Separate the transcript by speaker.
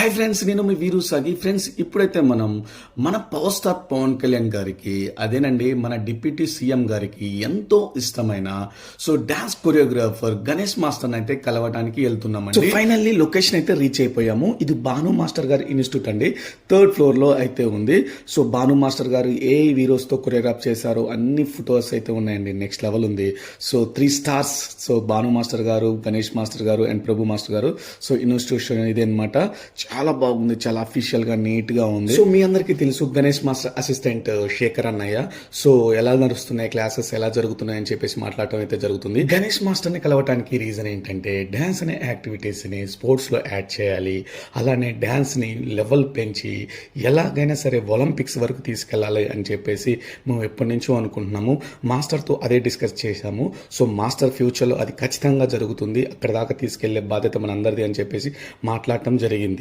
Speaker 1: Hi friends, నేను మీ వీరు సాగి. ఫ్రెండ్స్, ఇప్పుడైతే మనం మన పవర్ స్టార్ పవన్ కళ్యాణ్ గారికి, అదేనండి మన డిప్యూటీ సీఎం గారికి ఎంతో ఇష్టమైన డాన్స్ కొరియోగ్రాఫర్ గణేష్ మాస్టర్ అయితే కలవడానికి వెళ్తున్నామండి. ఫైనల్లీ లొకేషన్ అయితే రీచ్ అయిపోయాము. ఇది భాను మాస్టర్ గారి ఇన్స్టిట్యూట్ అండి, 3rd floor లో అయితే ఉంది. భాను మాస్టర్ గారు ఏ హీరోస్ తో కొరియోగ్రాఫ్ చేశారో అన్ని ఫొటోస్ అయితే ఉన్నాయండి. నెక్స్ట్ లెవెల్ ఉంది. 3 stars. భాను మాస్టర్ గారు, గణేష్ మాస్టర్ గారు అండ్ ప్రభు మాస్టర్ గారు. ఇన్స్టిట్యూషన్ ఇదే అనమాట. చాలా బాగుంది, చాలా అఫీషియల్ గా నీట్ గా ఉంది. మీ అందరికీ తెలుసు గణేష్ మాస్టర్ అసిస్టెంట్ శేఖర్ అన్నయ్య. ఎలా నడుస్తున్నాయి క్లాసెస్, ఎలా జరుగుతున్నాయి అని చెప్పేసి మాట్లాడటం అయితే జరుగుతుంది. గణేష్ మాస్టర్ ని కలవటానికి రీజన్ ఏంటంటే డాన్స్ అనే యాక్టివిటీస్ ని స్పోర్ట్స్ లో యాడ్ చేయాలి, అలానే డాన్స్ ని లెవెల్ పెంచి ఎలాగైనా సరే ఒలింపిక్స్ వరకు తీసుకెళ్లాలి అని చెప్పేసి మేము ఎప్పటి నుంచో అనుకుంటున్నాము. మాస్టర్ తో అదే డిస్కస్ చేశాము. మాస్టర్ ఫ్యూచర్ లో అది ఖచ్చితంగా జరుగుతుంది, అక్కడ దాకా తీసుకెళ్లే బాధ్యత మన అందరిది అని చెప్పేసి మాట్లాడటం జరిగింది.